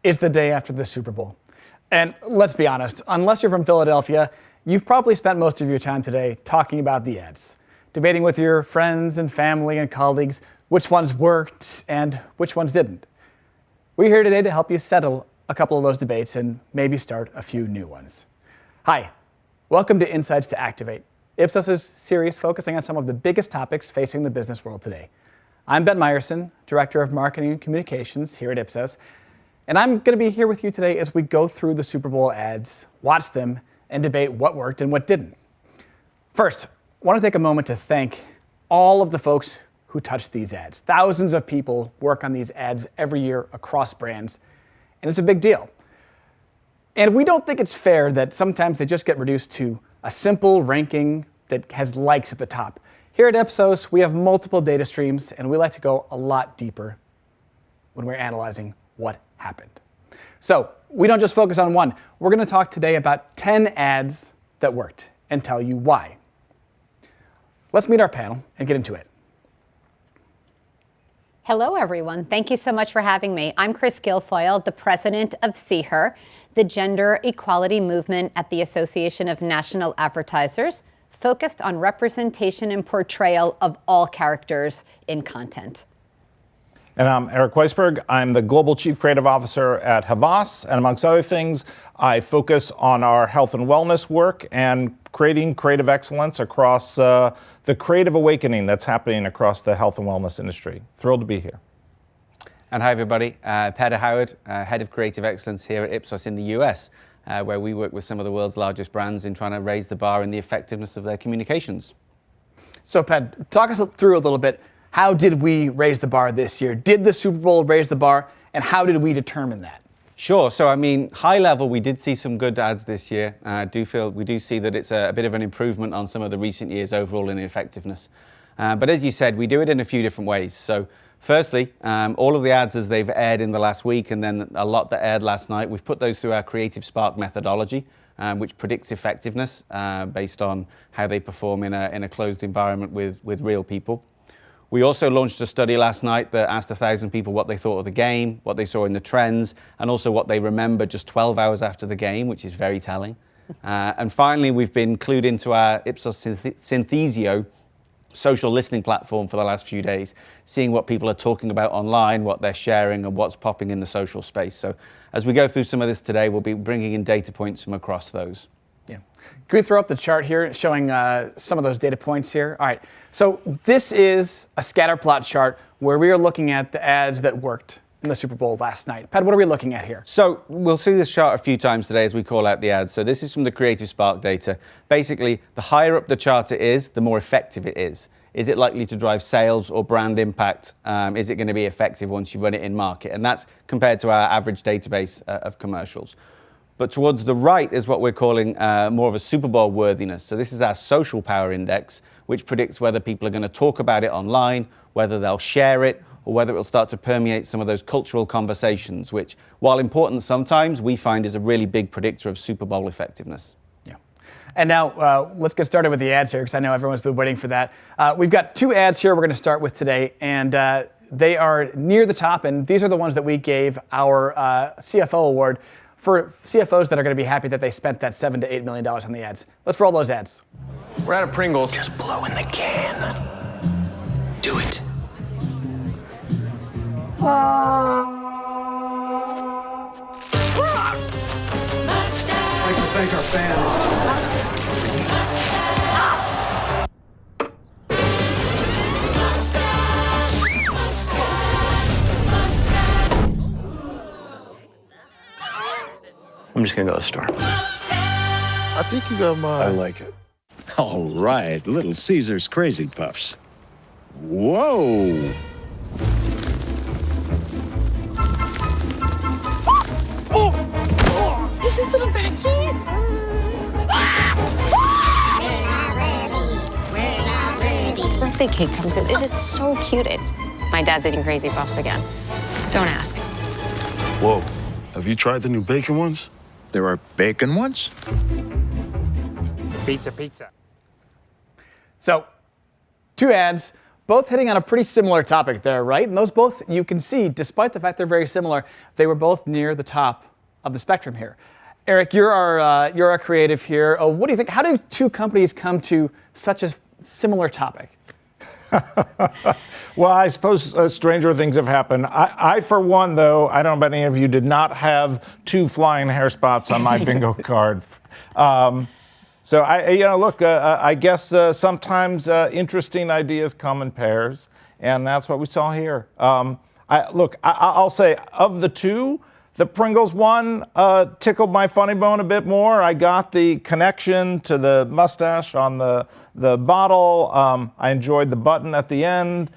It's the day after the Super Bowl. And let's be honest, unless you're from Philadelphia, you've probably spent most of your time today talking about the ads, debating with your friends and family and colleagues which ones worked and which ones didn't. We're here today to help you settle a couple of those debates and maybe start a few new ones. Hi, welcome to Insights to Activate, Ipsos' series focusing on some of the biggest topics facing the business world today. I'm Ben Meyerson, Director of Marketing and Communications here at Ipsos, and I'm going to be here with you today as we go through the Super Bowl ads, watch them, and debate what worked and what didn't. First, I want to take a moment to thank all of the folks who touched these ads. Thousands of people work on these ads every year across brands, and it's a big deal. And we don't think it's fair that sometimes they just get reduced to a simple ranking that has likes at the top. Here at Ipsos, we have multiple data streams, and we like to go a lot deeper when we're analyzing what happened. So we don't just focus on one. We're going to talk today about 10 ads that worked and tell you why. Let's meet our panel and get into it. Hello, everyone. Thank you so much for having me. I'm Chris Guilfoyle, the president of See Her, the gender equality movement at the Association of National Advertisers, focused on representation and portrayal of all characters in content. And I'm Eric Weisberg. I'm the Global Chief Creative Officer at Havas, and amongst other things, I focus on our health and wellness work and creating creative excellence across the creative awakening that's happening across the health and wellness industry. Thrilled to be here. And hi, everybody. Peter Howard, Head of Creative Excellence here at Ipsos in the US, where we work with some of the world's largest brands in trying to raise the bar in the effectiveness of their communications. So, Ped, talk us through a little bit. How did we raise the bar this year? Did the Super Bowl raise the bar, and how did we determine that? Sure. So, I mean, high level, we did see some good ads this year. We do see that it's a bit of an improvement on some of the recent years overall in effectiveness. But as you said, we do it in a few different ways. So, firstly, all of the ads as they've aired in the last week and then a lot that aired last night, we've put those through our Creative Spark methodology, which predicts effectiveness based on how they perform in a closed environment with real people. We also launched a study last night that asked 1,000 people what they thought of the game, what they saw in the trends, and also what they remember just 12 hours after the game, which is very telling. And finally, we've been clued into our Ipsos Synthesio social listening platform for the last few days, seeing what people are talking about online, what they're sharing, and what's popping in the social space. So as we go through some of this today, we'll be bringing in data points from across those. Yeah. Can we throw up the chart here showing some of those data points here? All right. So this is a scatter plot chart where we are looking at the ads that worked in the Super Bowl last night. Pat, what are we looking at here? So we'll see this chart a few times today as we call out the ads. So this is from the Creative Spark data. Basically, the higher up the chart it is, the more effective it is. Is it likely to drive sales or brand impact? Is it going to be effective once you run it in market? And that's compared to our average database of commercials. But towards the right is what we're calling more of a Super Bowl worthiness. So this is our social power index, which predicts whether people are going to talk about it online, whether they'll share it, or whether it will start to permeate some of those cultural conversations, which, while important sometimes, we find is a really big predictor of Super Bowl effectiveness. Yeah. And now let's get started with the ads here, because I know everyone's been waiting for that. We've got 2 ads here we're going to start with today, and they are near the top, and these are the ones that we gave our CFO award for CFOs that are going to be happy that they spent that $7 to $8 million on the ads. Let's roll those ads. We're out of Pringles. Just blow in the can. Do it. I'd like to thank our fans. I'm just gonna go to the store. I think you got mine. I like it. All right, Little Caesar's Crazy Puffs. Whoa! Is this little Becky? We're not ready. Birthday cake comes in. It is so cute. My dad's eating Crazy Puffs again. Don't ask. Whoa. Have you tried the new bacon ones? There are bacon ones? Pizza. So, 2 ads, both hitting on a pretty similar topic there, right? And those both, you can see, despite the fact they're very similar, they were both near the top of the spectrum here. Eric, you're our creative here. What do you think? How do two companies come to such a similar topic? Well, I suppose stranger things have happened. I, for one, though, I don't know about any of you, did not have 2 flying hair spots on my bingo card. So I guess sometimes interesting ideas come in pairs, and that's what we saw here. I'll say of the two, the Pringles one tickled my funny bone a bit more. I got the connection to the mustache on the bottle. I enjoyed the button at the end.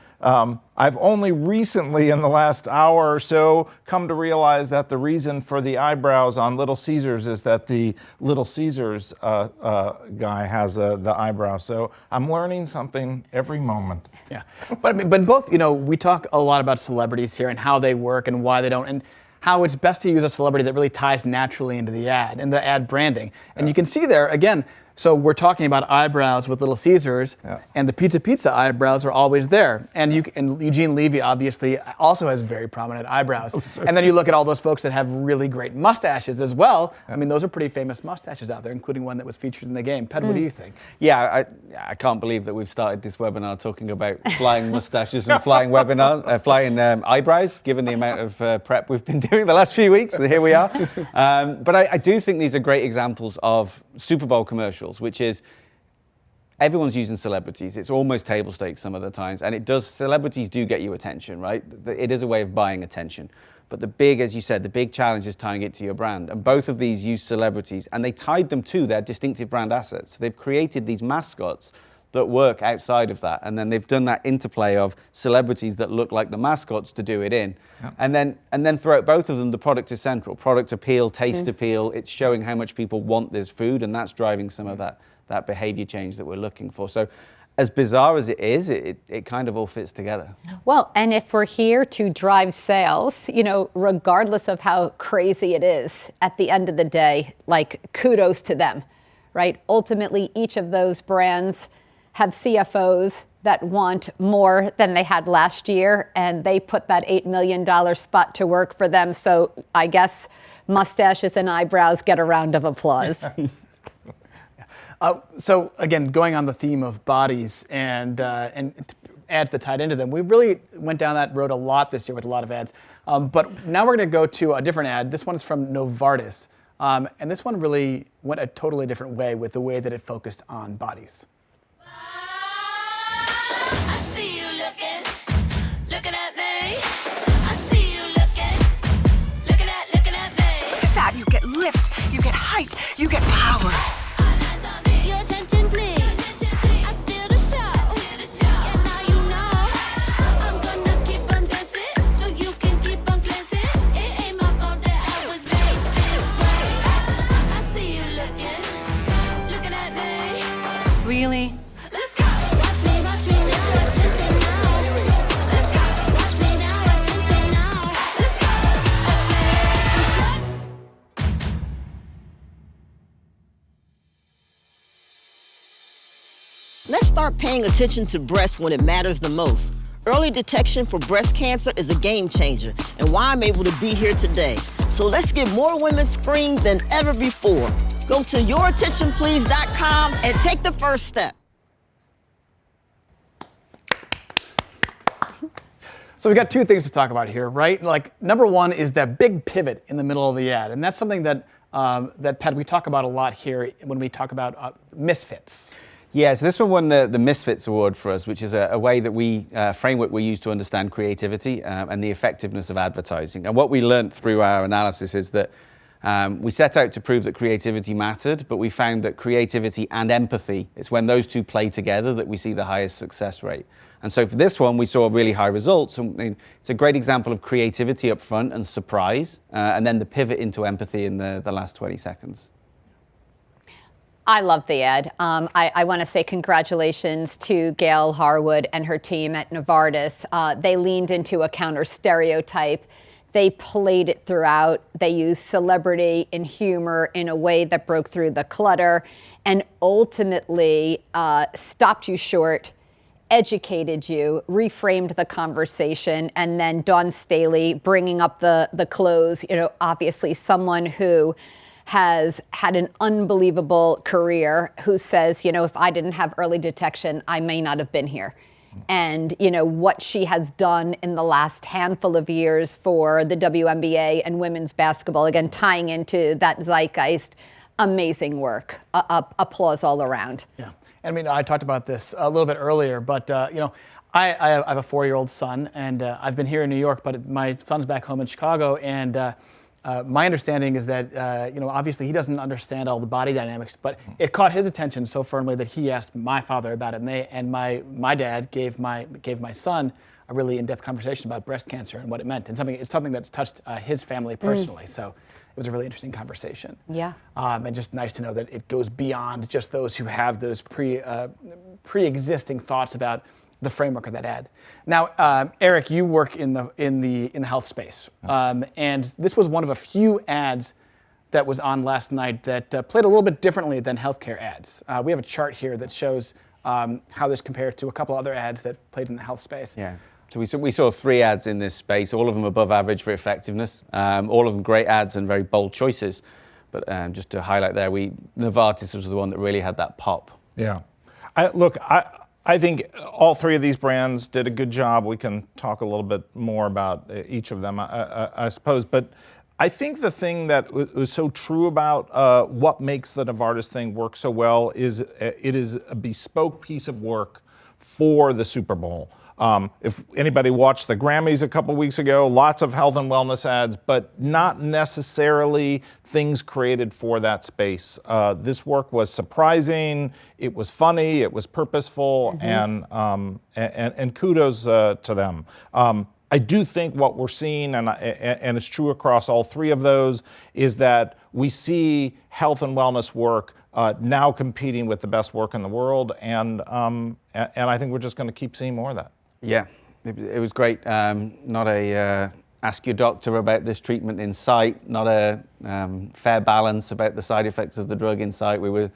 I've only recently, in the last hour or so, come to realize that the reason for the eyebrows on Little Caesars is that the Little Caesars guy has the eyebrow. So I'm learning something every moment. Yeah, but both, we talk a lot about celebrities here and how they work and why they don't, and how it's best to use a celebrity that really ties naturally into the ad and the ad branding. And you can see there, again, so we're talking about eyebrows with Little Caesars, and the Pizza eyebrows are always there. And Eugene Levy obviously also has very prominent eyebrows. And then you look at all those folks that have really great mustaches as well. I mean, those are pretty famous mustaches out there, including one that was featured in the game. Ped, what do you think? Yeah, I can't believe that we've started this webinar talking about flying mustaches and flying eyebrows, given the amount of prep we've been doing the last few weeks. And here we are. But I do think these are great examples of Super Bowl commercials, which is everyone's using celebrities. It's almost table stakes some of the times, and celebrities do get you attention, right? It is a way of buying attention. But as you said, the big challenge is tying it to your brand. And both of these use celebrities, and they tied them to their distinctive brand assets. They've created these mascots that work outside of that. And then they've done that interplay of celebrities that look like the mascots to do it in. Yeah. And then throughout both of them, the product is central. Product appeal, taste appeal, it's showing how much people want this food, and that's driving some of that behavior change that we're looking for. So as bizarre as it is, it kind of all fits together. Well, and if we're here to drive sales, regardless of how crazy it is, at the end of the day, kudos to them, right? Ultimately, each of those brands have CFOs that want more than they had last year, and they put that $8 million spot to work for them. So I guess mustaches and eyebrows get a round of applause. So again, going on the theme of bodies and ads that tied into them, we really went down that road a lot this year with a lot of ads. But now we're going to go to a different ad. This one is from Novartis. And this one really went a totally different way with the way that it focused on bodies. I see you looking at me. I see you looking at me. Look at that, you get lift, you get height, you get power. All eyes on me. Your attention, please. I steal the show. Yeah, now you know I'm gonna keep on dancing, so you can keep on glancing. It ain't my fault that I was made this way. I see you looking at me. Really? Let's go. Watch me now, attention now. Let's go. Watch me now, attention now. Let's go. Attention. Let's start paying attention to breasts when it matters the most. Early detection for breast cancer is a game changer, and why I'm able to be here today. So let's get more women screened than ever before. Go to yourattentionplease.com and take the first step. So we got two things to talk about here, right? Number one is that big pivot in the middle of the ad, and that's something that Ped, we talk about a lot here when we talk about misfits. Yeah, so this one won the Misfits Award for us, which is a way that framework we use to understand creativity and the effectiveness of advertising. And what we learned through our analysis is that we set out to prove that creativity mattered, but we found that creativity and empathy, it's when those two play together that we see the highest success rate. And so for this one, we saw really high results. And it's a great example of creativity up front and surprise, and then the pivot into empathy in the last 20 seconds. I love the ad. I want to say congratulations to Gail Harwood and her team at Novartis. They leaned into a counter stereotype. They played it throughout. They used celebrity and humor in a way that broke through the clutter and ultimately stopped you short educated you, reframed the conversation, and then Dawn Staley bringing up the clothes, obviously someone who has had an unbelievable career, who says, if I didn't have early detection, I may not have been here. And, what she has done in the last handful of years for the WNBA and women's basketball, again, tying into that zeitgeist, amazing work. Applause all around. Yeah. I talked about this a little bit earlier, but, I have a 4-year-old son, and I've been here in New York, but my son's back home in Chicago, and my understanding is that, obviously he doesn't understand all the body dynamics, but it caught his attention so firmly that he asked my father about it, and my dad gave my son a really in-depth conversation about breast cancer and what it meant, and it's something that's touched his family personally. So it was a really interesting conversation. Yeah. And just nice to know that it goes beyond just those who have those pre-existing thoughts about the framework of that ad. Now, Eric, you work in the health space, and this was one of a few ads that was on last night that played a little bit differently than healthcare ads. We have a chart here that shows how this compares to a couple other ads that played in the health space. Yeah. So we saw 3 ads in this space, all of them above average for effectiveness, all of them great ads and very bold choices. But just to highlight there, Novartis was the one that really had that pop. Yeah. I think all 3 of these brands did a good job. We can talk a little bit more about each of them, I suppose. But I think the thing that was so true about what makes the Novartis thing work so well is it is a bespoke piece of work for the Super Bowl. If anybody watched the Grammys a couple weeks ago, lots of health and wellness ads, but not necessarily things created for that space. This work was surprising, it was funny, it was purposeful, and kudos to them. I do think what we're seeing, and it's true across all 3 of those, is that we see health and wellness work now competing with the best work in the world, and I think we're just going to keep seeing more of that. Yeah, it was great. Not a ask your doctor about this treatment in sight, not a fair balance about the side effects of the drug in sight. We were,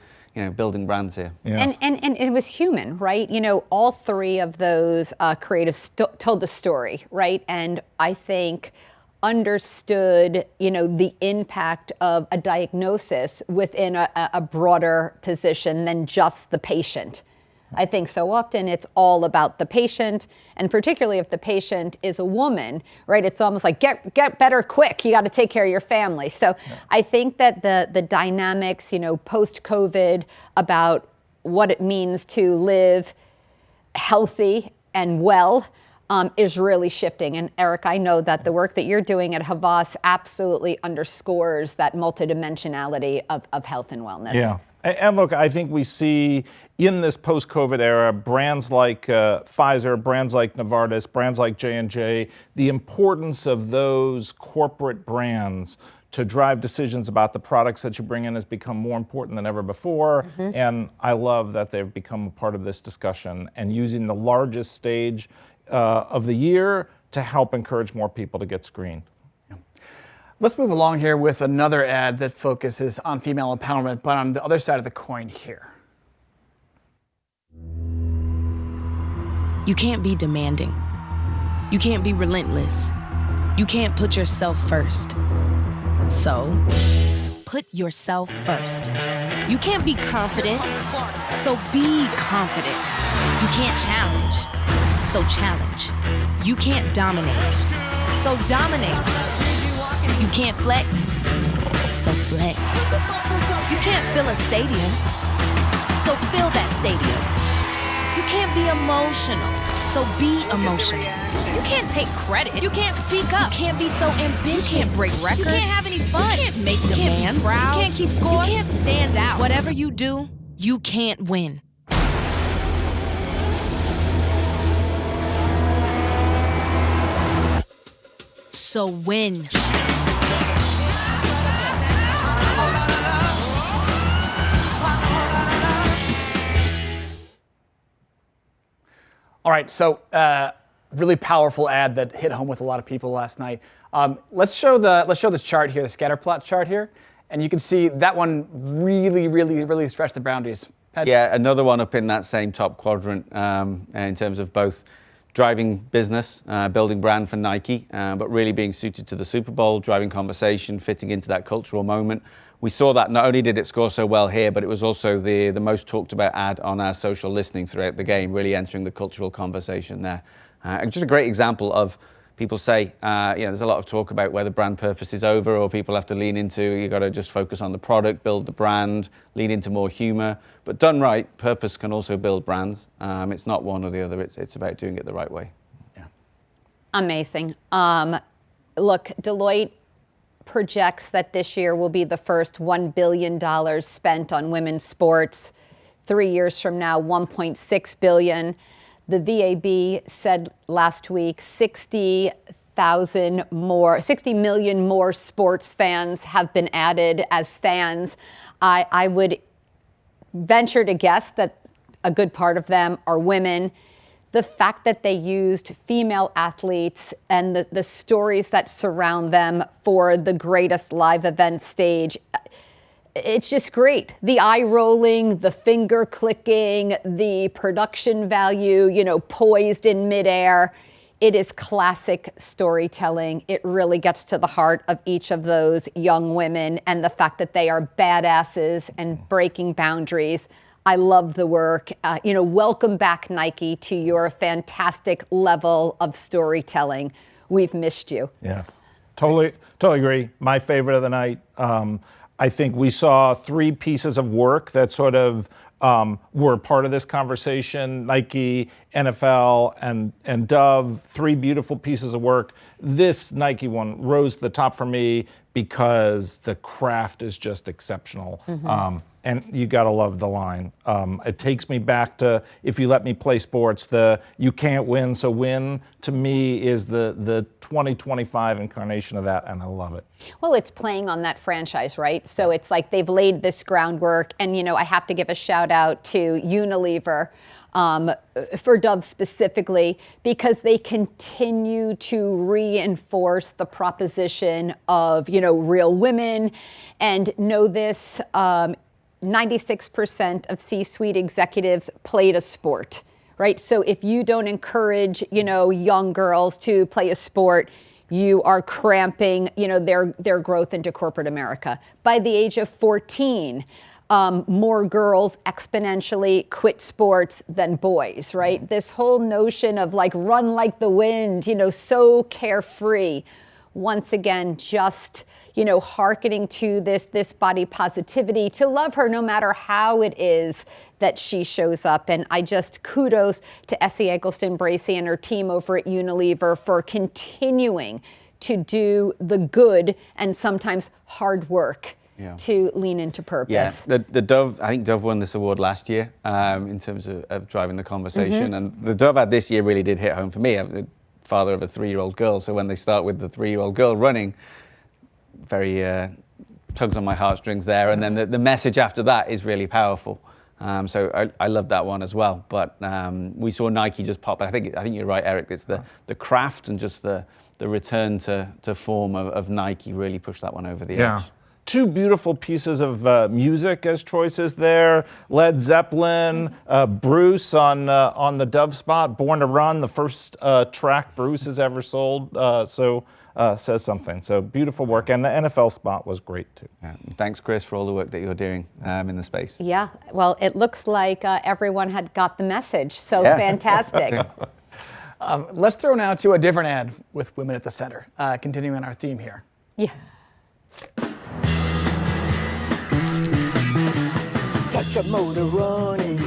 building brands here. Yeah. And it was human, right? All 3 of those creatives told the story, right? And I think understood, the impact of a diagnosis within a broader position than just the patient. I think so often it's all about the patient, and particularly if the patient is a woman, right? It's almost like get better quick. You got to take care of your family. So I think that the dynamics, post-COVID about what it means to live healthy and well is really shifting. And Eric, I know that the work that you're doing at Havas absolutely underscores that multidimensionality of health and wellness. Yeah. And look, I think we see in this post-COVID era, brands like Pfizer, brands like Novartis, brands like J&J, the importance of those corporate brands to drive decisions about the products that you bring in has become more important than ever before. And I love that they've become a part of this discussion and using the largest stage of the year to help encourage more people to get screened. Let's move along here with another ad that focuses on female empowerment, but on the other side of the coin here. You can't be demanding. You can't be relentless. You can't put yourself first. So, put yourself first. You can't be confident. So be confident. You can't challenge. So challenge. You can't dominate. So dominate. You can't flex, so flex. You can't fill a stadium, so fill that stadium. You can't be emotional, so be emotional. You can't take credit. You can't speak up. You can't be so ambitious. You can't break records. You can't have any fun. You can't make demands. You can't keep score. You can't stand out. Whatever you do, you can't win. So win. All right, so really powerful ad that hit home with a lot of people last night. Let's show the chart here, the scatter plot chart here, and you can see that one really stretched the boundaries. Yeah, another one up in that same top quadrant in terms of both driving business, building brand for Nike, but really being suited to the Super Bowl, driving conversation, fitting into that cultural moment. We saw that not only did it score so well here, but it was also the most talked about ad on our social listening throughout the game, really entering the cultural conversation there. Just a great example of people say, there's a lot of talk about whether brand purpose is over or people have to lean into, you got to just focus on the product, build the brand, lean into more humor. But done right, purpose can also build brands. It's not one or the other, it's about doing it the right way. Yeah. Amazing. Look, Deloitte projects that this year will be the first $1 billion spent on women's sports. 3 years from now, $1.6 billion. The VAB said last week 60 million more sports fans have been added as fans. I would venture to guess that a good part of them are women. The fact that they used female athletes and the stories that surround them for the greatest live event stage, it's just great. The eye rolling, the finger clicking, the production value, poised in midair. It is classic storytelling. It really gets to the heart of each of those young women, and the fact that they are badasses and breaking boundaries. I love the work. Welcome back, Nike, to your fantastic level of storytelling. We've missed you. Yeah, totally agree. My favorite of the night. I think we saw 3 pieces of work that sort of were part of this conversation. Nike, NFL, and Dove, 3 beautiful pieces of work. This Nike one rose to the top for me because the craft is just exceptional. Mm-hmm. And you gotta love the line. It takes me back to, if you let me play sports, you can't win, so win, to me, is the 2025 incarnation of that, and I love it. Well, it's playing on that franchise, right? So it's like they've laid this groundwork, and I have to give a shout out to Unilever, for Dove specifically, because they continue to reinforce the proposition of, real women. And know this, 96% of C-suite executives played a sport, right? So if you don't encourage, young girls to play a sport, you are cramping, their growth into corporate America. By the age of 14, more girls exponentially quit sports than boys, right? This whole notion of run like the wind, so carefree. Once again, just, hearkening to this body positivity, to love her no matter how it is that she shows up. And I just kudos to Essie Eggleston-Bracey and her team over at Unilever for continuing to do the good and sometimes hard work. Yeah. To lean into purpose. Yeah, the Dove, I think Dove won this award last year in terms of driving the conversation. Mm-hmm. And the Dove ad this year really did hit home for me. I'm the father of a 3-year-old girl, so when they start with the 3-year-old girl running, very tugs on my heartstrings there. And then the message after that is really powerful. So I love that one as well. But we saw Nike just pop. I think you're right, Eric. It's the craft and just the return to form of Nike really pushed that one over the edge. 2 beautiful pieces of music as choices there. Led Zeppelin, Bruce on the Dove spot. Born to Run, the first track Bruce has ever sold. Says something. So beautiful work. And the NFL spot was great too. Yeah. Thanks, Chris, for all the work that you're doing in the space. Yeah, well, it looks like everyone had got the message. So fantastic. Let's throw now to a different ad with women at the center, continuing our theme here. Yeah. Get your motor running.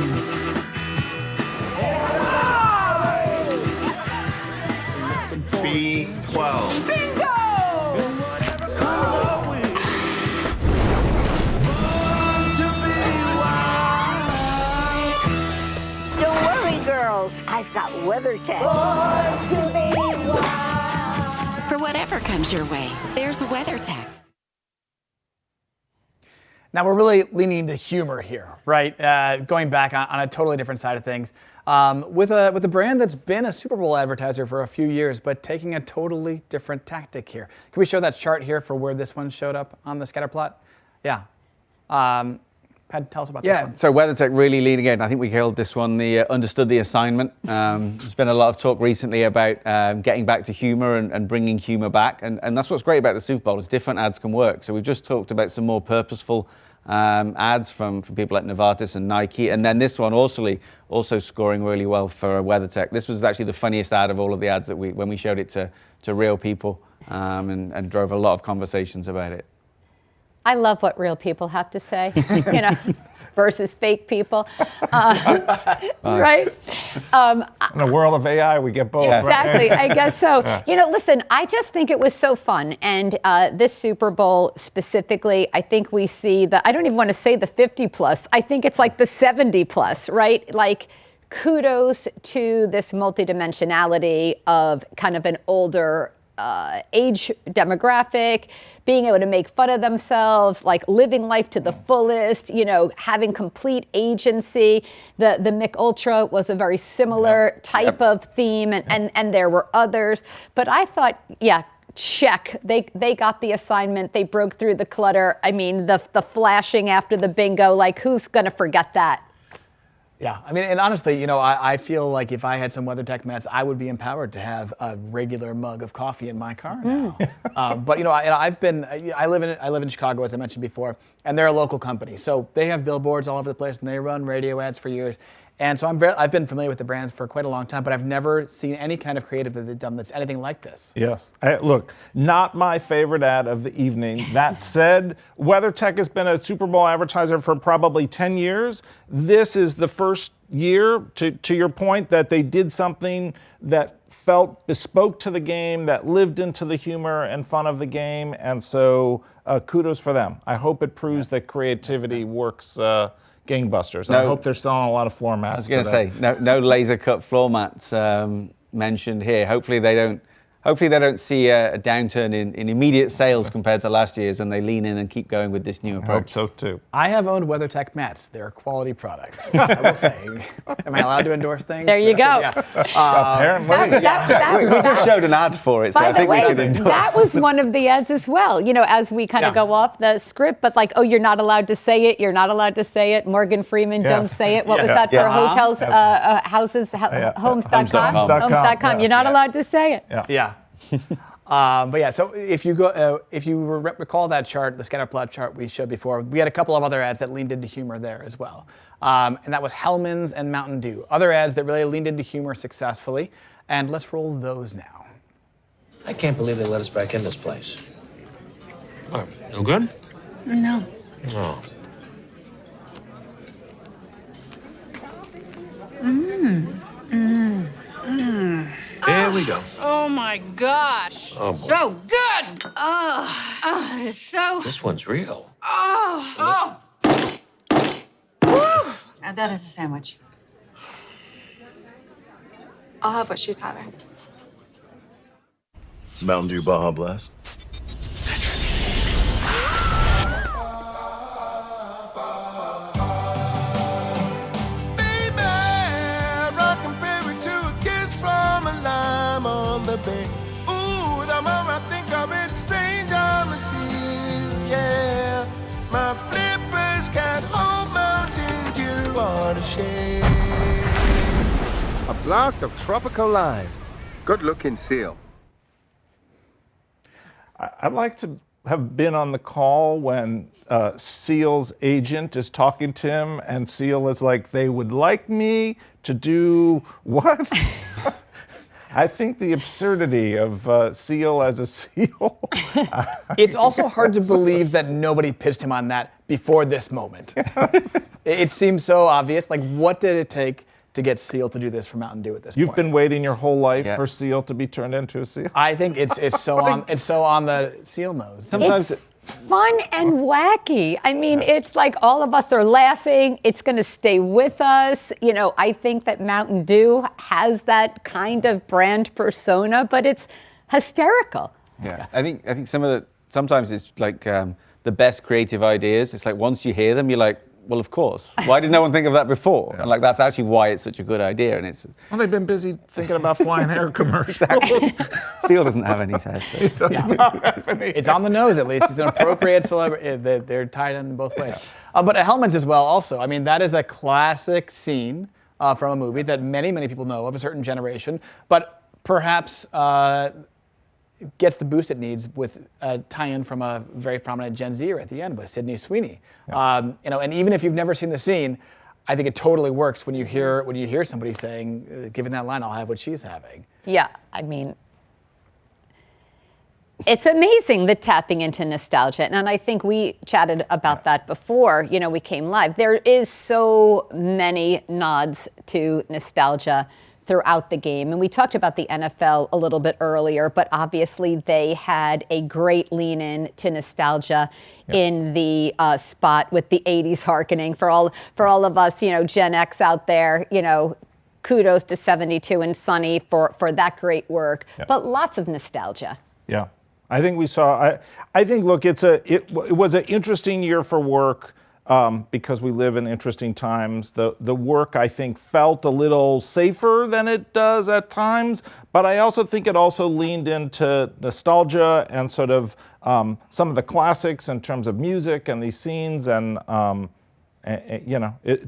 B12. Bingo! Don't worry, girls. I've got WeatherTech. For whatever comes your way, there's WeatherTech. Now we're really leaning into humor here, right? Going back on a totally different side of things, with a brand that's been a Super Bowl advertiser for a few years, but taking a totally different tactic here. Can we show that chart here for where this one showed up on the scatter plot? Yeah. Pat, tell us about this one. So WeatherTech really leading in. I think we called this one the understood the assignment. There's been a lot of talk recently about getting back to humor and bringing humor back. And that's what's great about the Super Bowl is different ads can work. So we've just talked about some more purposeful ads from people like Novartis and Nike. And then this one also scoring really well for WeatherTech. This was actually the funniest ad of all of the ads that when we showed it to real people and drove a lot of conversations about it. I love what real people have to say, versus fake people, right? In a world of AI, we get both. Exactly, right? I guess so. Listen, I just think it was so fun. And this Super Bowl specifically, I think we see I don't even want to say the 50 plus, I think it's like the 70 plus, right? Like, kudos to this multidimensionality of kind of an older age demographic, being able to make fun of themselves, like living life to the fullest, having complete agency. The Mick Ultra was a very similar type of theme, and there were others. But I thought, check. They got the assignment. They broke through the clutter. I mean, the flashing after the bingo, like who's going to forget that? Yeah, I mean, and honestly, I feel like if I had some WeatherTech Mets, I would be empowered to have a regular mug of coffee in my car now. But I live in Chicago, as I mentioned before, and they're a local company, so they have billboards all over the place, and they run radio ads for years. And so I've been familiar with the brands for quite a long time, but I've never seen any kind of creative that they've done that's anything like this. Yes. Look, not my favorite ad of the evening. That said, WeatherTech has been a Super Bowl advertiser for probably 10 years. This is the first year, to your point, that they did something that felt bespoke to the game, that lived into the humor and fun of the game. And so kudos for them. I hope it proves that creativity works gangbusters. I hope they're selling a lot of floor mats. I was going to say, no laser cut floor mats mentioned here. Hopefully they don't see a downturn in immediate sales compared to last year's, and they lean in and keep going with this new approach. I hope so too. I have owned WeatherTech mats. They're a quality product. I will say. Am I allowed to endorse things? There you go. Yeah. Apparently. We just showed an ad for it, so I think we could endorse. That was one of the ads as well. As we kind of go off the script, but like, oh, you're not allowed to say it. You're not allowed to say it. Morgan Freeman, don't say it. What was that for hotels, houses, homes.com? Homes.com. You're not allowed to say it. Yeah. But yeah, so if you recall that chart, the scatter plot chart we showed before, we had a couple of other ads that leaned into humor there as well. And that was Hellmann's and Mountain Dew. Other ads that really leaned into humor successfully. And let's roll those now. I can't believe they let us back in this place. Oh, no good? No. Oh. Here we go. Oh my gosh. Oh, boy. So good. Oh, it is so. This one's real. Oh. Now that is a sandwich. I'll have what she's having. Mountain Dew Baja Blast. Ooh, the moment I think of it, strange on the sea, yeah. My flippers can't hold Mountain Dew on a shade. A blast of tropical lime. Good-looking seal. I'd like to have been on the call when Seal's agent is talking to him, and Seal is like, they would like me to do what? I think the absurdity of Seal as a seal. It's also hard to believe that nobody pitched him on that before this moment. It seems so obvious. Like, what did it take to get Seal to do this for Mountain Dew at this point? You've been waiting your whole life for Seal to be turned into a seal? I think it's so on the Seal nose. Sometimes it's fun and wacky. I mean, it's like all of us are laughing. It's going to stay with us. I think that Mountain Dew has that kind of brand persona, but it's hysterical. Yeah, I think sometimes it's like the best creative ideas. It's like once you hear them, you're like, well, of course. Why did no one think of that before? And like, that's actually why it's such a good idea. And it's Well, they've been busy thinking about flying hair commercials. Seal doesn't have any hair. So. It's on the nose, at least. It's an appropriate celebrity. They're tied in both ways. But at Hellman's as well, also. I mean, that is a classic scene from a movie that many, many people know of, a certain generation. But perhaps gets the boost it needs with a tie-in from a very prominent Gen Zer at the end with Sydney Sweeney. Yeah. And even if you've never seen the scene, I think it totally works when you hear somebody saying, given that line, I'll have what she's having. Yeah, I mean, it's amazing, the tapping into nostalgia. And I think we chatted about that before, we came live. There is so many nods to nostalgia throughout the game. And we talked about the NFL a little bit earlier, but obviously they had a great lean in to nostalgia in the spot with the 80s hearkening. For all of us, Gen X out there, kudos to 72 and Sunny for that great work, but lots of nostalgia. Yeah, I think we saw, I think, look, it was an interesting year for work. Because we live in interesting times. The work, I think, felt a little safer than it does at times, but I also think it also leaned into nostalgia and sort of some of the classics in terms of music and these scenes and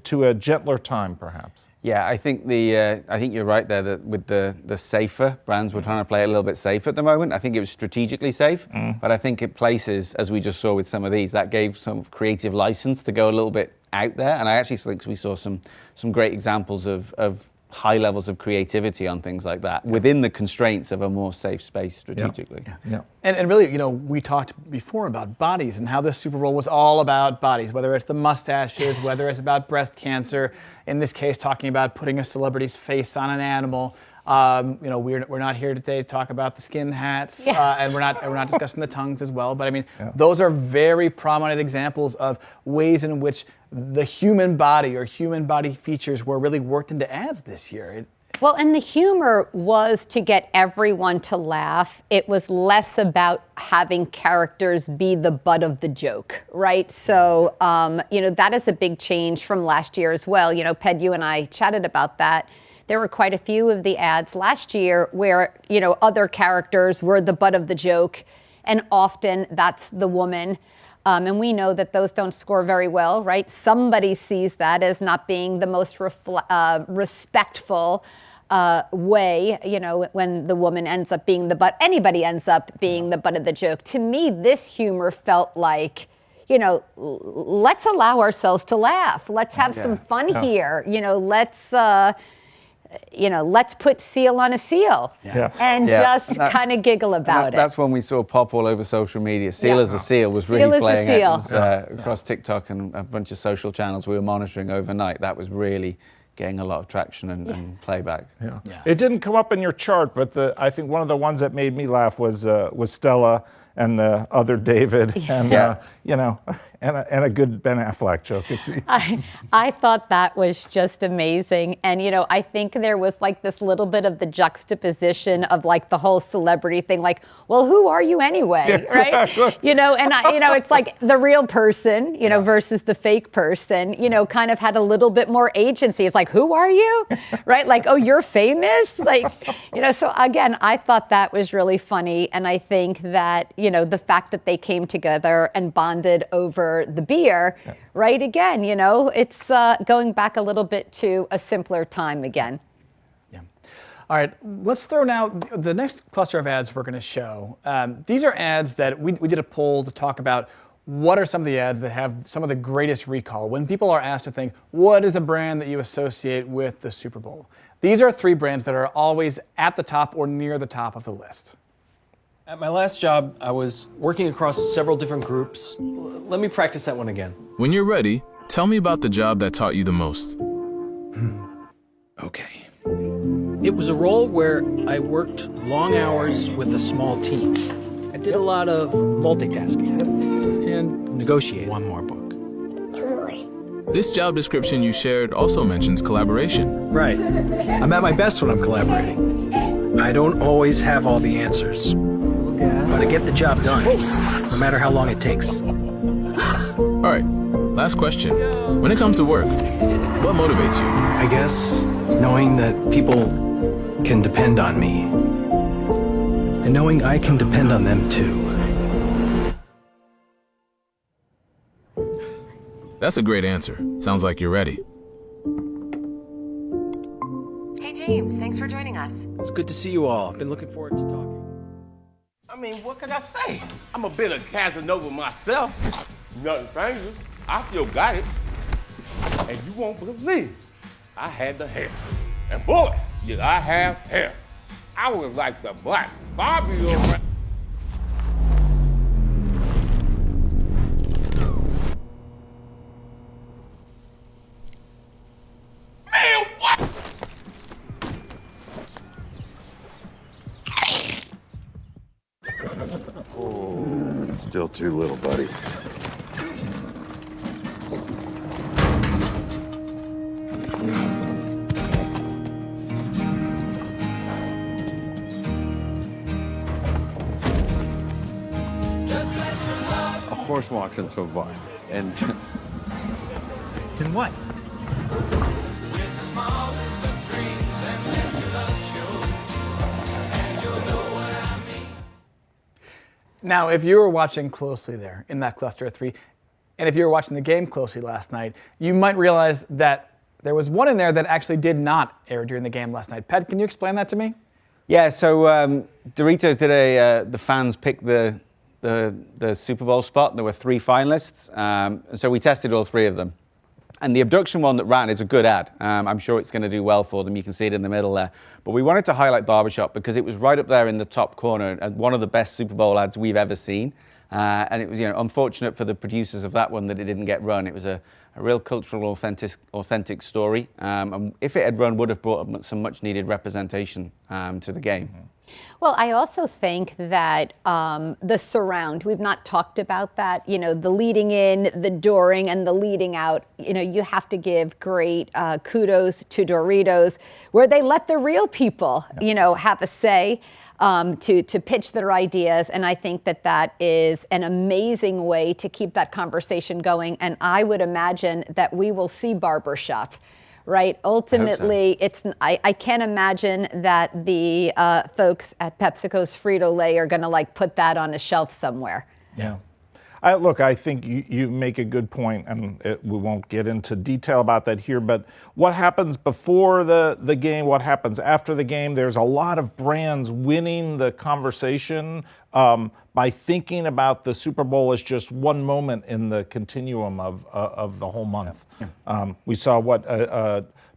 to a gentler time, perhaps. Yeah, I think I think you're right there that with the safer brands, we're trying to play it a little bit safe at the moment. I think it was strategically safe, but I think it places, as we just saw with some of these, that gave some creative license to go a little bit out there. And I actually think we saw some great examples of high levels of creativity on things like that within the constraints of a more safe space strategically. Yeah. And really, we talked before about bodies and how this Super Bowl was all about bodies, whether it's the mustaches, whether it's about breast cancer, in this case, talking about putting a celebrity's face on an animal. We're not here today to talk about the skin hats, and we're not discussing the tongues as well. But I mean, those are very prominent examples of ways in which the human body or human body features were really worked into ads this year. Well, and the humor was to get everyone to laugh. It was less about having characters be the butt of the joke, right? So, that is a big change from last year as well. Ped, you and I chatted about that. There were quite a few of the ads last year where, other characters were the butt of the joke, and often that's the woman. And we know that those don't score very well, right? Somebody sees that as not being the most respectful way, when the woman ends up being the butt, anybody ends up being the butt of the joke. To me, this humor felt like, let's allow ourselves to laugh. Let's have some fun here. Let's put seal on a seal and just kind of giggle about it. That's when we saw pop all over social media. Seal as a seal was really playing across TikTok and a bunch of social channels we were monitoring overnight. That was really getting a lot of traction and playback. Yeah. It didn't come up in your chart, but I think one of the ones that made me laugh was Stella and the other David, and and a good Ben Affleck joke. I thought that was just amazing, and I think there was like this little bit of the juxtaposition of like the whole celebrity thing, like, well, who are you anyway, right? It's like the real person, versus the fake person. Kind of had a little bit more agency. It's like, who are you, right? Like, oh, you're famous, like, So again, I thought that was really funny, and I think that the fact that they came together and bonded over the beer, right? Again, it's going back a little bit to a simpler time again. Yeah. All right, let's throw now the next cluster of ads we're going to show. These are ads that we did a poll to talk about what are some of the ads that have some of the greatest recall. When people are asked to think, what is a brand that you associate with the Super Bowl? These are 3 brands that are always at the top or near the top of the list. At my last job, I was working across several different groups. Let me practice that one again. When you're ready, tell me about the job that taught you the most. Okay. It was a role where I worked long hours with a small team. I did a lot of multitasking and negotiating. One more book. This job description you shared also mentions collaboration. Right. I'm at my best when I'm collaborating. I don't always have all the answers, but I get the job done, no matter how long it takes. All right, Last question. When it comes to work, what motivates you? I guess knowing that people can depend on me. And knowing I can depend on them too. That's a great answer. Sounds like you're ready. Hey, James, thanks for joining us. It's good to see you all. I've been looking forward to talking. I mean, what can I say? I'm a bit of Casanova myself. Nothing fancy. I still got it. And you won't believe I had the hair. And boy, did I have hair. I was like the Black Barbie around. Man, what? Oh, still too little, buddy. A horse walks into a bar, and Then what? Now, if you were watching closely there in that cluster of 3, and if you were watching the game closely last night, you might realize that there was one in there that actually did not air during the game last night. Ped, can you explain that to me? Yeah, so Doritos did the fans picked the Super Bowl spot. There were 3 finalists, so we tested all 3 of them. And the abduction one that ran is a good ad. I'm sure it's going to do well for them. You can see it in the middle there. But we wanted to highlight Barbershop because it was right up there in the top corner and one of the best Super Bowl ads we've ever seen. And it was, unfortunate for the producers of that one that it didn't get run. It was a real cultural, authentic story. And if it had run, would have brought some much-needed representation to the game. Well, I also think that the surround, we've not talked about that, the leading in, the during, and the leading out. You have to give great kudos to Doritos, where they let the real people, have a say to pitch their ideas. And I think that is an amazing way to keep that conversation going. And I would imagine that we will see Barbershop. Right. Ultimately, I can't imagine that the folks at PepsiCo's Frito-Lay are going to put that on a shelf somewhere. Yeah. Look, I think you make a good point, and we won't get into detail about that here, but what happens before the game, what happens after the game, there's a lot of brands winning the conversation by thinking about the Super Bowl as just one moment in the continuum of the whole month. Yeah. We saw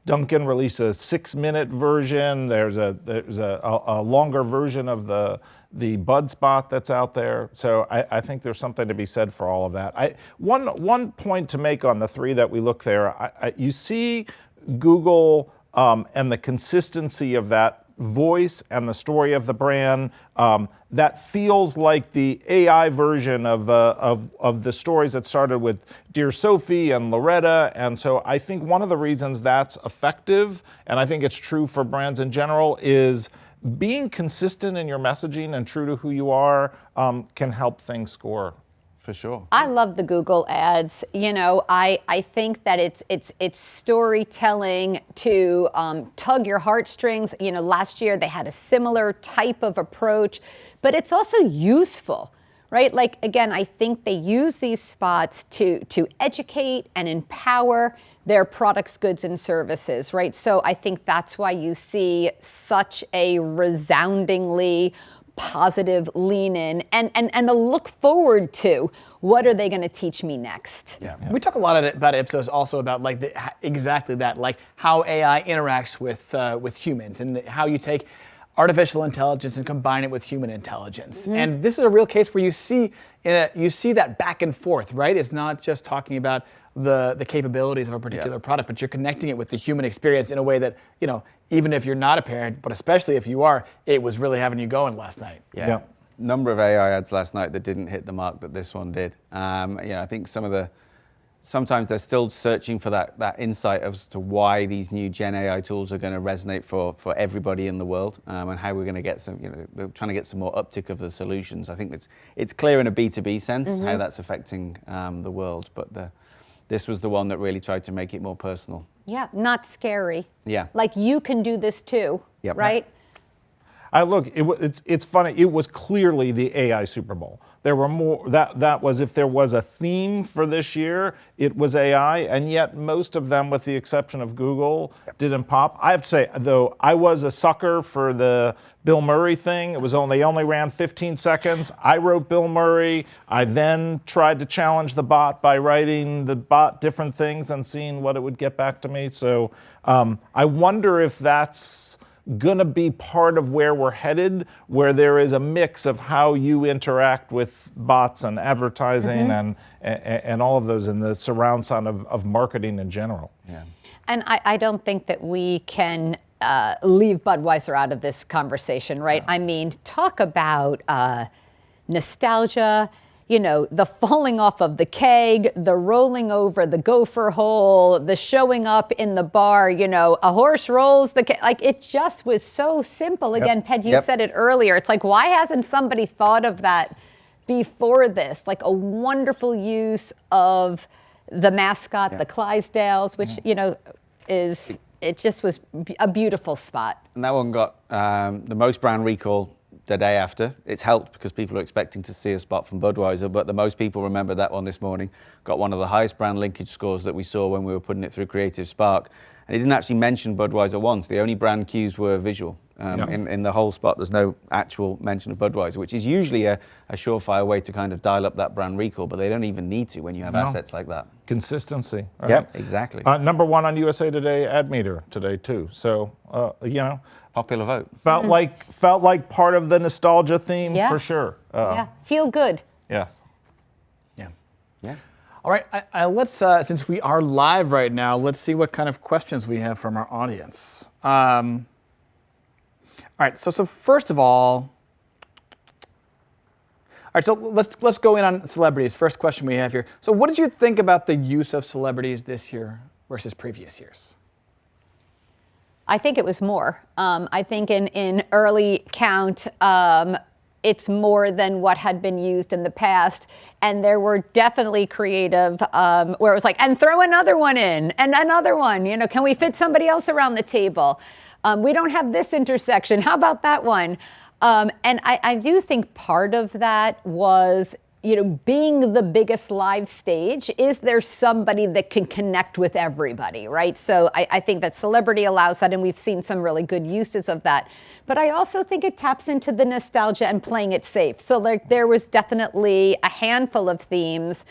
Dunkin' release a 6-minute version. There's a longer version of the Bud spot that's out there. So I think there's something to be said for all of that. One point to make on the 3 that we look there, you see Google and the consistency of that voice and the story of the brand. That feels like the AI version of the stories that started with Dear Sophie and Loretta. And so I think one of the reasons that's effective, and I think it's true for brands in general, is being consistent in your messaging and true to who you are can help things score. For sure. I love the Google ads. I think that it's storytelling to tug your heartstrings. Last year they had a similar type of approach, but it's also useful, right? Again, I think they use these spots to educate and empower their products, goods, and services, right? So I think that's why you see such a resoundingly positive lean in and a look forward to what are they going to teach me next. Yeah. We talk a lot about Ipsos also about exactly that, how AI interacts with humans and how you take artificial intelligence and combine it with human intelligence. Mm-hmm. And this is a real case where you see that back and forth, right? It's not just talking about the capabilities of a particular product, but you're connecting it with the human experience in a way that, even if you're not a parent, but especially if you are, it was really having you going last night. Yeah. Number of AI ads last night that didn't hit the mark that this one did. I think sometimes they're still searching for that insight as to why these new Gen AI tools are going to resonate for everybody in the world, and how we're going to get some, they're trying to get some more uptick of the solutions. I think it's clear in a B2B sense how that's affecting the world, but this was the one that really tried to make it more personal. Yeah, not scary. Yeah. Like you can do this too, Yep. right? Look, it's funny. It was clearly the AI Super Bowl. There were more. That was, if there was a theme for this year, it was AI, and yet most of them, with the exception of Google, didn't pop. I have to say, though, I was a sucker for the Bill Murray thing. It was only ran 15 seconds. I wrote Bill Murray. I then tried to challenge the bot by writing the bot different things and seeing what it would get back to me. So I wonder if that's going to be part of where we're headed, where there is a mix of how you interact with bots and advertising and all of those in the surround sound of marketing in general. Yeah. And I don't think that we can leave Budweiser out of this conversation, right? I mean, talk about nostalgia, you know, the falling off of the keg, the rolling over the gopher hole, the showing up in the bar, you know, a horse rolls the keg. Like, it just was so simple. Again, Ped, you said it earlier. It's like, why hasn't somebody thought of that before this? Like a wonderful use of the mascot, the Clydesdales, which, you know, it just was a beautiful spot. And that one got the most brand recall the day after. It's helped because people are expecting to see a spot from Budweiser, but the most people remember that one this morning. Got one of the highest brand linkage scores that we saw when we were putting it through Creative Spark. And it didn't actually mention Budweiser once. The only brand cues were visual. In the whole spot, there's no actual mention of Budweiser, which is usually a surefire way to kind of dial up that brand recall, but they don't even need to when you have assets like that. Consistency. Right? Yep, exactly. Number one on USA Today ad meter today too. So you know, popular vote. Felt like part of the nostalgia theme for sure. Feel good. Yes. Yeah. All right, let's, since we are live right now, let's see what kind of questions we have from our audience. All right, so first of all, so let's go in on celebrities. First question we have here. So what did you think about the use of celebrities this year versus previous years? I think it was more. I think in early count, it's more than what had been used in the past. And there were definitely creative where it was like, and throw another one in, and another one. You know, can we fit somebody else around the table? We don't have this intersection. How about that one? And I do think part of that was, you know, being the biggest live stage. Is there somebody that can connect with everybody, right? So I think that celebrity allows that, and we've seen some really good uses of that. But I also think it taps into the nostalgia and playing it safe. So like there was definitely a handful of themes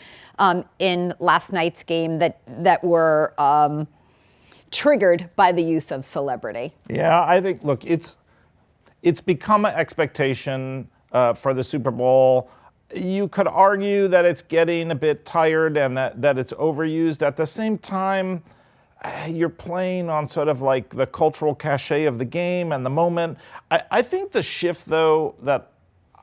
in last night's game that were triggered by the use of celebrity. Yeah, I think, look, it's become an expectation for the Super Bowl. You could argue that it's getting a bit tired and that it's overused. At the same time, you're playing on sort of like the cultural cachet of the game and the moment. I think the shift, though, that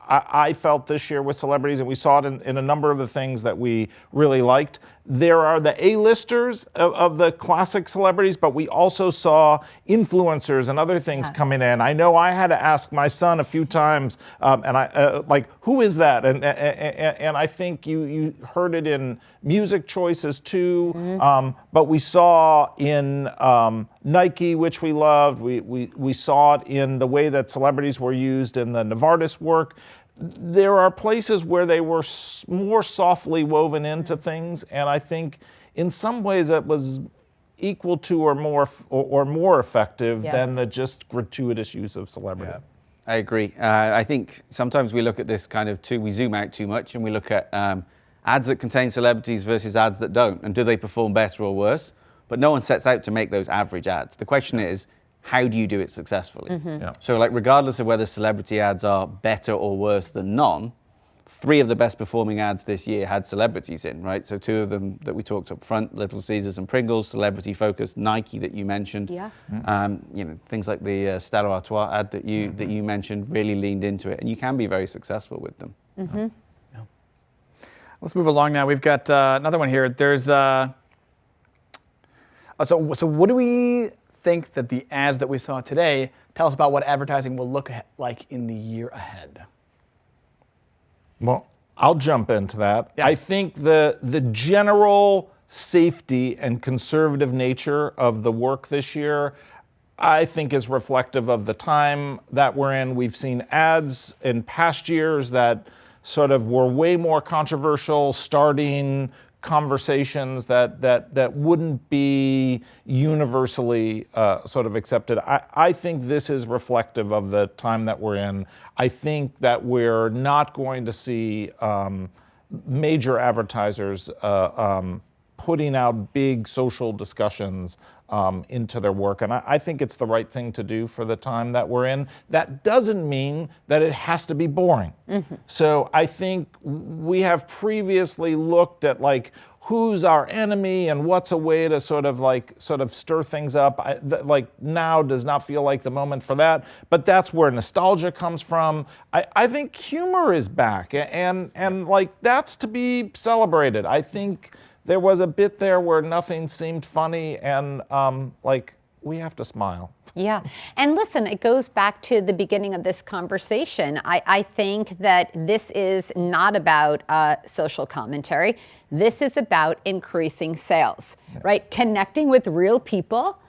I felt this year with celebrities, and we saw it in a number of the things that we really liked. There are the A-listers of the classic celebrities, but we also saw influencers and other things coming in. I know I had to ask my son a few times, and I like, who is that? And I think you heard it in music choices too, but we saw in Nike, which we loved. We saw it in the way that celebrities were used in the Novartis work. There are places where they were more softly woven into things, and I think in some ways it was equal to or more effective than the just gratuitous use of celebrity. Yeah, I agree. I think sometimes we look at this kind of we zoom out too much, and we look at ads that contain celebrities versus ads that don't, and do they perform better or worse? But no one sets out to make those average ads. The question is, how do you do it successfully? So like regardless of whether celebrity ads are better or worse than none, 3 of the best performing ads this year had celebrities in, right? So 2 of them that we talked up front, Little Caesars and Pringles, celebrity focused. Nike that you mentioned. You know, things like the Stella Artois ad that you mentioned really leaned into it, and you can be very successful with them. Let's move along now. We've got another one here. There's so what do we think that the ads that we saw today tell us about what advertising will look like in the year ahead? Well, I'll jump into that. I think the general safety and conservative nature of the work this year, I think is reflective of the time that we're in. We've seen ads in past years that sort of were way more controversial, starting conversations that wouldn't be universally sort of accepted. I think this is reflective of the time that we're in. I think that we're not going to see major advertisers putting out big social discussions into their work. And I think it's the right thing to do for the time that we're in. That doesn't mean that it has to be boring. So I think we have previously looked at like, who's our enemy and what's a way to sort of stir things up. Like now does not feel like the moment for that, but that's where nostalgia comes from. I think humor is back and like that's to be celebrated. I think there was a bit there where nothing seemed funny and like we have to smile. Yeah. And listen, it goes back to the beginning of this conversation. I think that this is not about social commentary. This is about increasing sales, right? Connecting with real people,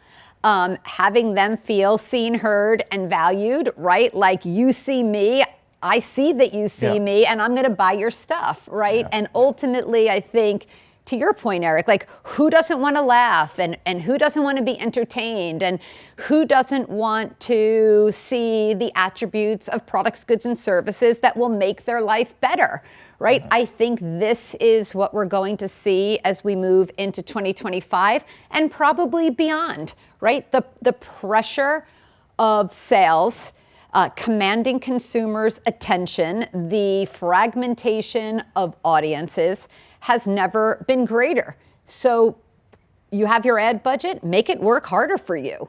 having them feel seen, heard, and valued, right? Like you see me, I see that you see me, and I'm going to buy your stuff, right? And ultimately, I think, to your point, Eric, like who doesn't want to laugh and who doesn't want to be entertained and who doesn't want to see the attributes of products, goods, and services that will make their life better, right? I think this is what we're going to see as we move into 2025 and probably beyond, right? The pressure of sales, commanding consumers' attention, the fragmentation of audiences has never been greater. So you have your ad budget, make it work harder for you.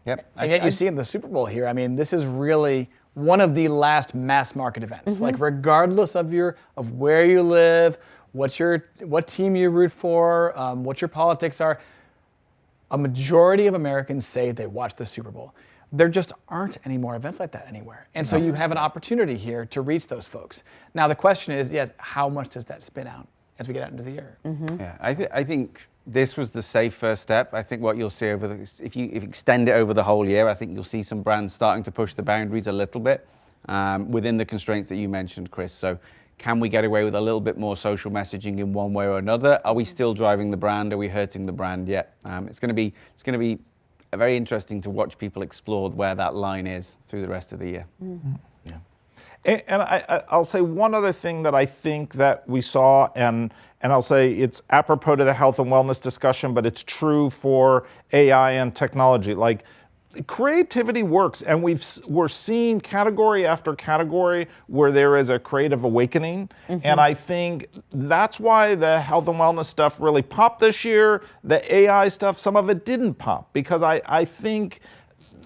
Yep. And yet you see in the Super Bowl here, I mean, this is really one of the last mass market events. Like regardless of where you live, what team you root for, what your politics are, a majority of Americans say they watch the Super Bowl. There just aren't any more events like that anywhere. And so you have an opportunity here to reach those folks. Now the question is, yes, how much does that spin out as we get out into the year? Yeah, I think this was the safe first step. I think what you'll see if you extend it over the whole year, I think you'll see some brands starting to push the boundaries a little bit within the constraints that you mentioned, Chris. So can we get away with a little bit more social messaging in one way or another? Are we still driving the brand? Are we hurting the brand yet? It's going to be very interesting to watch people explore where that line is through the rest of the year. And I'll say one other thing that I think that we saw, and I'll say it's apropos to the health and wellness discussion, but it's true for AI and technology. Like creativity works, and we're seeing category after category where there is a creative awakening. And I think that's why the health and wellness stuff really popped this year. The AI stuff, some of it didn't pop, because I think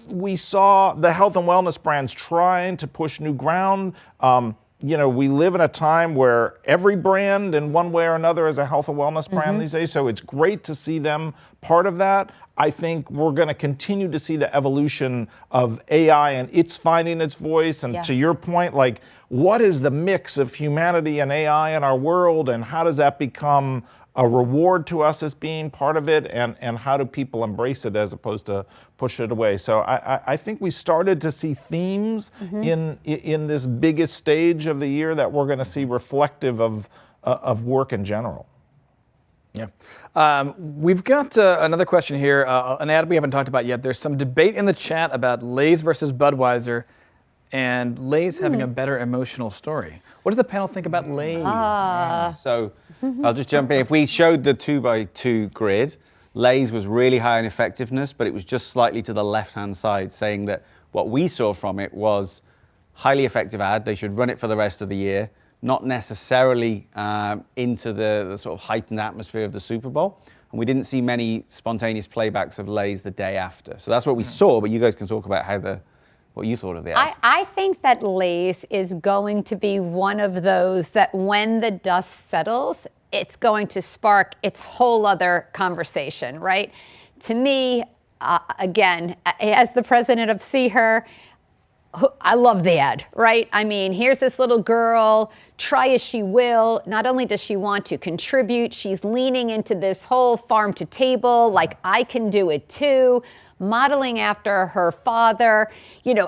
we saw the health and wellness brands trying to push new ground. We live in a time where every brand in one way or another is a health and wellness brand these days, so it's great to see them part of that. I think we're going to continue to see the evolution of AI and it's finding its voice. And to your point, like, what is the mix of humanity and AI in our world, and how does that become a reward to us as being part of it, and how do people embrace it as opposed to push it away? So I think we started to see themes in this biggest stage of the year that we're going to see reflective of work in general. Yeah. We've got another question here, an ad we haven't talked about yet. There's some debate in the chat about Lay's versus Budweiser, and Lay's having a better emotional story. What does the panel think about Lay's? So I'll just jump in. If we showed the 2x2 grid, Lay's was really high in effectiveness, but it was just slightly to the left-hand side, saying that what we saw from it was highly effective ad. They should run it for the rest of the year, not necessarily into the sort of heightened atmosphere of the Super Bowl. And we didn't see many spontaneous playbacks of Lay's the day after. So that's what we saw, but you guys can talk about what you thought of the ad. I think that Lay's is going to be one of those that when the dust settles, it's going to spark its whole other conversation, right? To me, again, as the president of See Her, I love the ad, right? I mean, here's this little girl, try as she will. Not only does she want to contribute, she's leaning into this whole farm to table, like I can do it too, modeling after her father,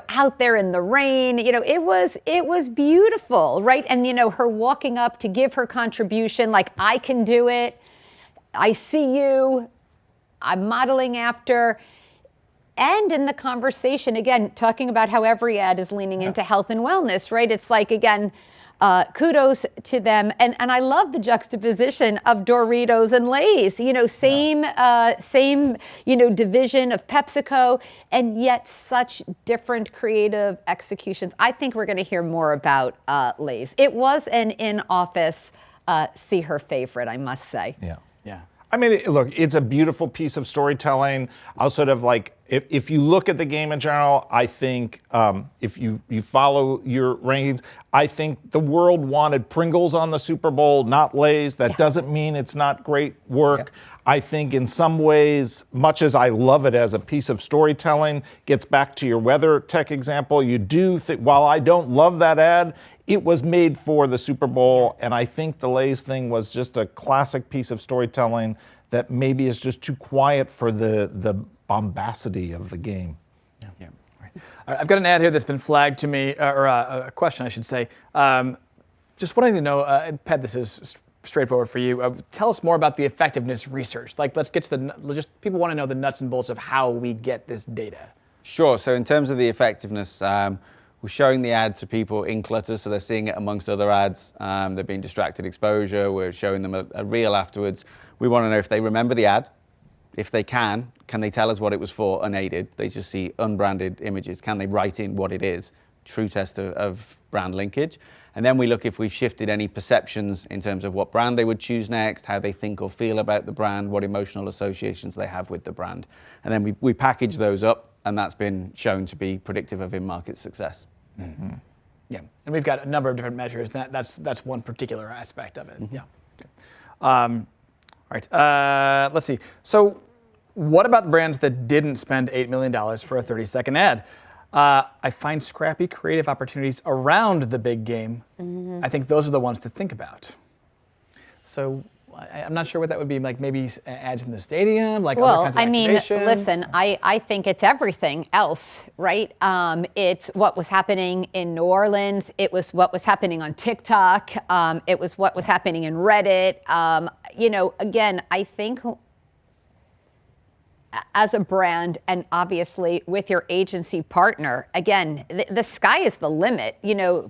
out there in the rain. It was beautiful, right? And, her walking up to give her contribution, like I can do it. I see you. I'm modeling after. And in the conversation, again, talking about how every ad is leaning into health and wellness, right? It's like, again, kudos to them. And I love the juxtaposition of Doritos and Lay's, same division of PepsiCo, and yet such different creative executions. I think we're going to hear more about Lay's. It was an in-office see her favorite, I must say. Yeah. Yeah. I mean, look, it's a beautiful piece of storytelling. I'll sort of if you look at the game in general, I think if you follow your rankings, I think the world wanted Pringles on the Super Bowl, not Lay's. That doesn't mean it's not great work. Yeah. I think in some ways, much as I love it as a piece of storytelling, gets back to your weather tech example, you do think, while I don't love that ad, it was made for the Super Bowl, and I think the Lay's thing was just a classic piece of storytelling that maybe is just too quiet for the bombacity of the game. Yeah. All right, I've got an ad here that's been flagged to me, or a question, I should say. Just wanting to know, Ped, this is straightforward for you. Tell us more about the effectiveness research. Let's get to people want to know the nuts and bolts of how we get this data. Sure. So in terms of the effectiveness, we're showing the ad to people in clutter, so they're seeing it amongst other ads. They're being distracted exposure. We're showing them a reel afterwards. We want to know if they remember the ad. If they can they tell us what it was for unaided? They just see unbranded images. Can they write in what it is? True test of brand linkage. And then we look if we've shifted any perceptions in terms of what brand they would choose next, how they think or feel about the brand, what emotional associations they have with the brand. And then we package those up, and that's been shown to be predictive of in-market success. Mm-hmm. Yeah, and we've got a number of different measures. That's one particular aspect of it. Mm-hmm. Yeah. Okay. All right. Let's see. So, what about the brands that didn't spend $8 million for a 30-second ad? I find scrappy creative opportunities around the big game. Mm-hmm. I think those are the ones to think about. So, I'm not sure what that would be, like maybe ads in the stadium, other kinds of activations. Listen, I think it's everything else, right? It's what was happening in New Orleans. It was what was happening on TikTok. It was what was happening in Reddit. Again, I think as a brand and obviously with your agency partner, again, the sky is the limit,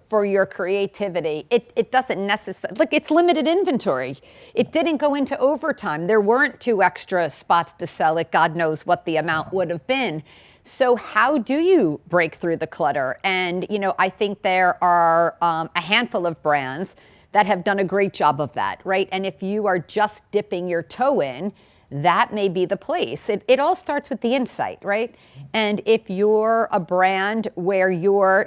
for your creativity. It doesn't necessarily, it's limited inventory. It didn't go into overtime. There weren't 2 extra spots to sell it. God knows what the amount would have been. So how do you break through the clutter? And, I think there are a handful of brands that have done a great job of that, right? And if you are just dipping your toe in, that may be the place. It all starts with the insight, right? And if you're a brand where your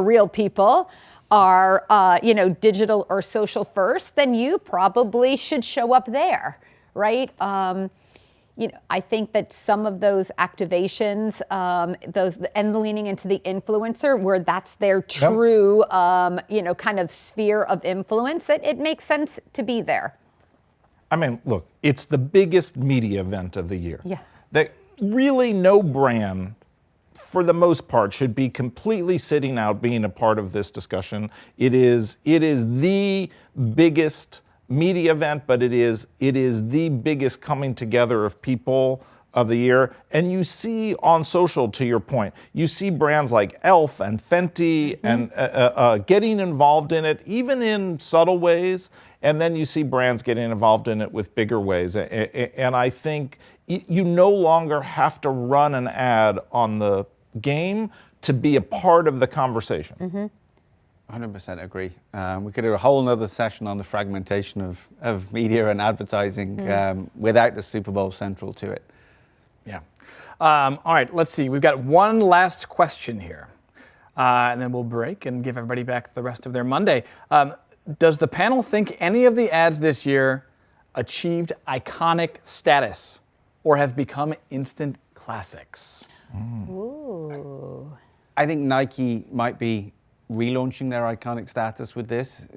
real people are, digital or social first, then you probably should show up there, right? I think that some of those activations, and leaning into the influencer, where that's their true, kind of sphere of influence, it makes sense to be there. I mean, look, it's the biggest media event of the year. Yeah. That really no brand, for the most part, should be completely sitting out being a part of this discussion. It is the biggest media event, but it is the biggest coming together of people of the year. And you see on social, to your point, you see brands like Elf and Fenty and getting involved in it, even in subtle ways. And then you see brands getting involved in it with bigger ways. And I think you no longer have to run an ad on the game to be a part of the conversation. Mm-hmm. 100% agree. We could do a whole nother session on the fragmentation of media and advertising without the Super Bowl central to it. Yeah. All right, let's see. We've got one last question here. And then we'll break and give everybody back the rest of their Monday. Does the panel think any of the ads this year achieved iconic status or have become instant classics? Ooh. I think Nike might be relaunching their iconic status with this.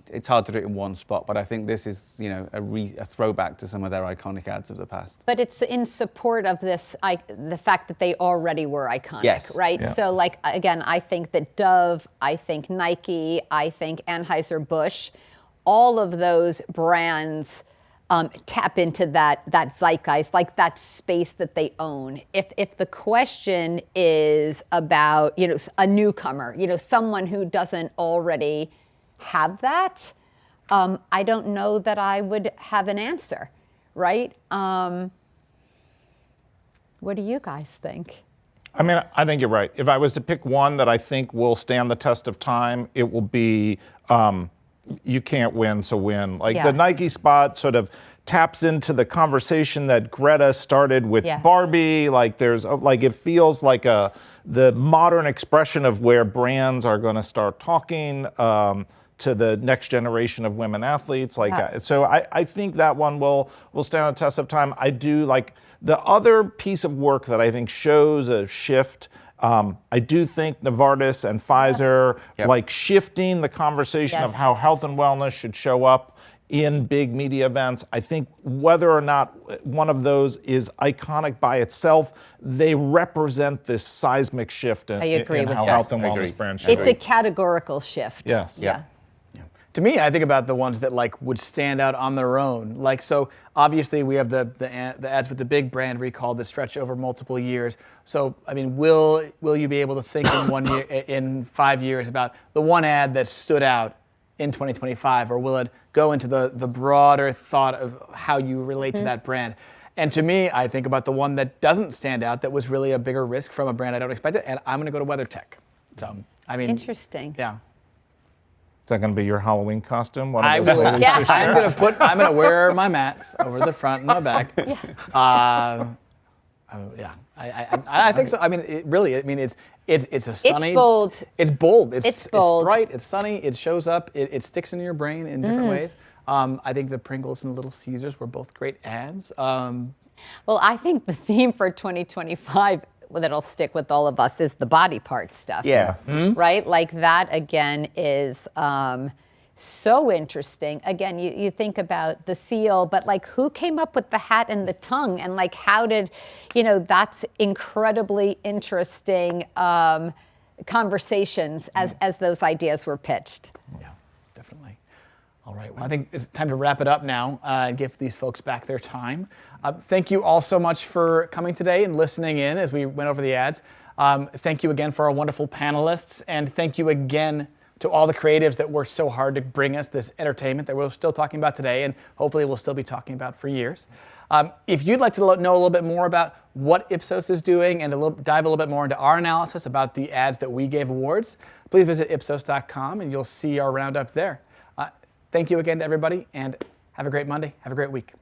It's hard to do it in one spot, but I think this is, a throwback to some of their iconic ads of the past. But it's in support of this, the fact that they already were iconic, yes. right? Yeah. So, again, I think that Dove, I think Nike, I think Anheuser-Busch, all of those brands tap into that zeitgeist, like that space that they own. If the question is about, a newcomer, someone who doesn't already have that, I don't know that I would have an answer, right? What do you guys think? I mean, I think you're right. If I was to pick one that I think will stand the test of time, it will be you can't win, so win. The Nike spot sort of taps into the conversation that Greta started with Barbie. It feels like the modern expression of where brands are going to start talking to the next generation of women athletes. So I think that one will stand the test of time. I do like the other piece of work that I think shows a shift. I do think Novartis and Pfizer, shifting the conversation of how health and wellness should show up in big media events. I think whether or not one of those is iconic by itself, they represent this seismic shift in how health and wellness brands should be. It's a categorical shift. Yes. Yeah. To me, I think about the ones that would stand out on their own. So obviously we have the ads with the big brand recall that stretch over multiple years. So I mean, will you be able to think in 5 years about the one ad that stood out in 2025, or will it go into the broader thought of how you relate to that brand? And to me, I think about the one that doesn't stand out, that was really a bigger risk from a brand I don't expect it, and I'm going to go to WeatherTech. So I mean, interesting. Yeah. Is that going to be your Halloween costume? I will. Yeah. I'm going to wear my mats over the front and the back. I think so. I mean, it's a sunny. It's bold. It's bold. It's bold. It's bright. It's sunny. It shows up. It sticks in your brain in different ways. I think the Pringles and Little Caesars were both great ads. Well, I think the theme for 2025 that'll stick with all of us is the body part stuff. Yeah. Right? That again is so interesting. Again, you think about the seal, but who came up with the hat and the tongue, and how did, that's incredibly interesting conversations as those ideas were pitched. Yeah, definitely. All right, well, I think it's time to wrap it up now and give these folks back their time. Thank you all so much for coming today and listening in as we went over the ads. Thank you again for our wonderful panelists, and thank you again to all the creatives that worked so hard to bring us this entertainment that we're still talking about today, and hopefully we'll still be talking about for years. If you'd like to know a little bit more about what Ipsos is doing and dive a little bit more into our analysis about the ads that we gave awards, please visit Ipsos.com and you'll see our roundup there. Thank you again to everybody, and have a great Monday. Have a great week.